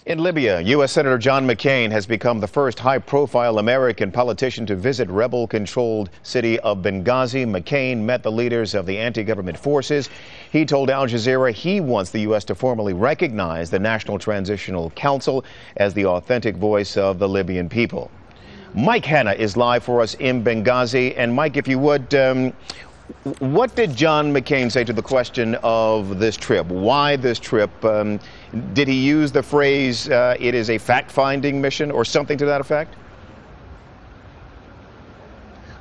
In Libya, U.S. Senator John McCain has become the first high-profile American politician to visit rebel-controlled city of Benghazi. McCain met the leaders of the anti-government forces. He told Al Jazeera he wants the U.S. to formally recognize the National Transitional Council as the authentic voice of the Libyan people. Mike Hanna is live for us in Benghazi. And Mike, if you would, what did John McCain say to the question of this trip? Why this trip? Did he use the phrase, it is a fact-finding mission or something to that effect?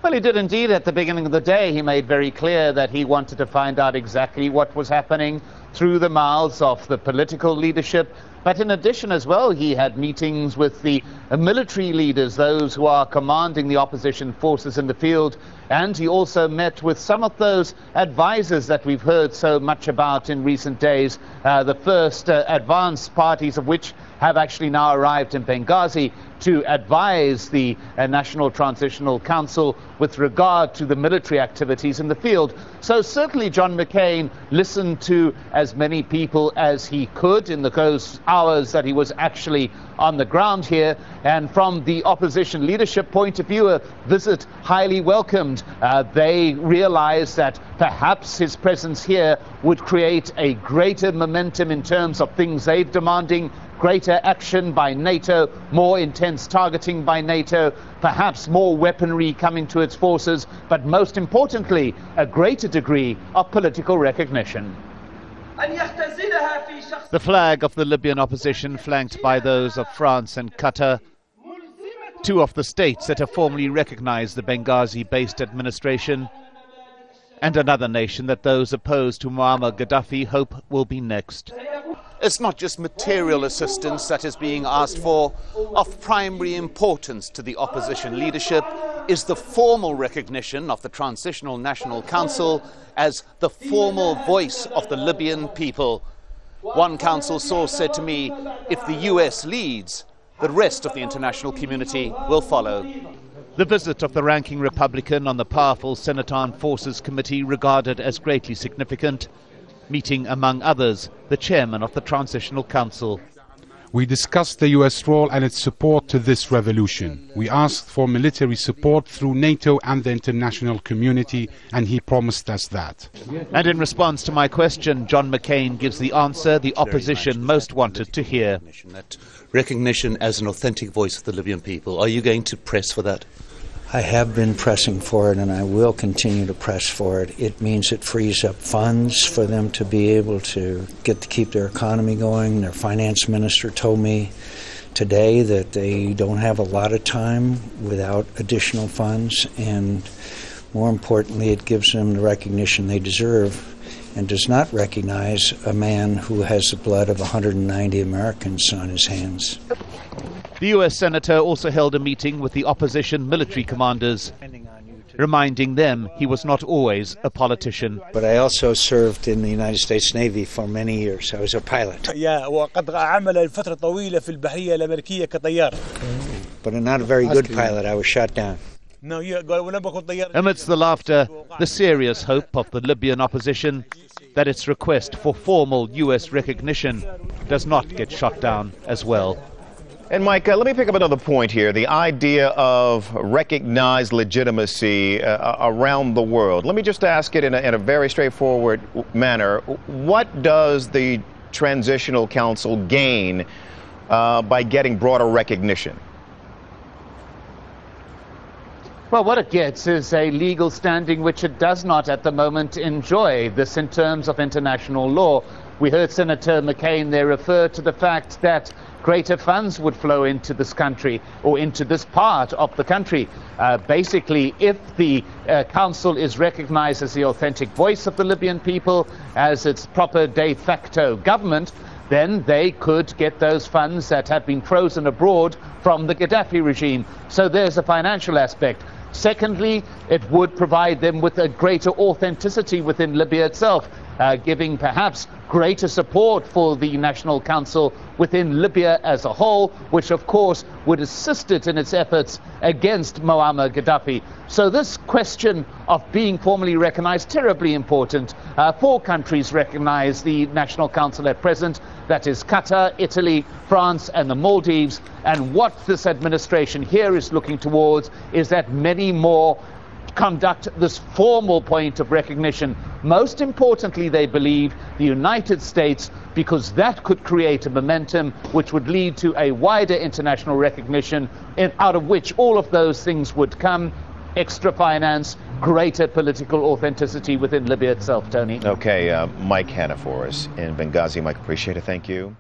Well, he did indeed. At the beginning of the day, he made very clear that he wanted to find out exactly what was happening through the mouths of the political leadership. But in addition as well, he had meetings with the military leaders, those who are commanding the opposition forces in the field. And he also met with some of those advisors that we've heard so much about in recent days, the first advanced parties of which have actually now arrived in Benghazi to advise the National Transitional Council with regard to the military activities in the field. So certainly John McCain listened to as many people as he could in those hours that he was actually on the ground here. And from the opposition leadership point of view, a visit highly welcomed. They realized that perhaps his presence here would create a greater momentum in terms of things they're demanding: greater action by NATO, more intense targeting by NATO, perhaps more weaponry coming to its forces, but most importantly, a greater degree of political recognition. The flag of the Libyan opposition, flanked by those of France and Qatar, two of the states that have formally recognized the Benghazi-based administration, and another nation that those opposed to Muammar Gaddafi hope will be next. It's not just material assistance that is being asked for. Of primary importance to the opposition leadership is the formal recognition of the Transitional National Council as the formal voice of the Libyan people. One council source said to me, if the US leads, the rest of the international community will follow. The visit of the ranking Republican on the powerful Senate Armed Forces Committee regarded as greatly significant, meeting, among others, the chairman of the Transitional Council. We discussed the U.S. role and its support to this revolution. We asked for military support through NATO and the international community, and he promised us that. And in response to my question, John McCain gives the answer the opposition most wanted to hear. That recognition as an authentic voice of the Libyan people. Are you going to press for that? I have been pressing for it, and I will continue to press for it. It means it frees up funds for them to be able to keep their economy going. Their finance minister told me today that they don't have a lot of time without additional funds, and more importantly, it gives them the recognition they deserve and does not recognize a man who has the blood of 190 Americans on his hands. The U.S. Senator also held a meeting with the opposition military commanders, reminding them he was not always a politician. But I also served in the United States Navy for many years. I was a pilot. But not a very good pilot. I was shot down. Amidst the laughter, the serious hope of the Libyan opposition that its request for formal U.S. recognition does not get shot down as well. And Mike, let me pick up another point here, the idea of recognized legitimacy around the world. Let me just ask it in a very straightforward manner. What does the Transitional Council gain by getting broader recognition? Well, what it gets is a legal standing which it does not at the moment enjoy, this in terms of international law. We heard Senator McCain there refer to the fact that greater funds would flow into this country or into this part of the country. Basically, if the council is recognized as the authentic voice of the Libyan people, as its proper de facto government, then they could get those funds that have been frozen abroad from the Gaddafi regime. So there's a financial aspect. Secondly, it would provide them with a greater authenticity within Libya itself. giving perhaps greater support for the National Council within Libya as a whole, which of course would assist it in its efforts against Muammar Gaddafi. So this question of being formally recognized, terribly important. 4 countries recognize the National Council at present. That is Qatar, Italy, France and the Maldives. And what this administration here is looking towards is that many more conduct this formal point of recognition. Most importantly, they believe the United States, because that could create a momentum which would lead to a wider international recognition, out of which all of those things would come: extra finance, greater political authenticity within Libya itself. Tony. Okay, Mike Hanna for us in Benghazi. Mike, appreciate it. Thank you.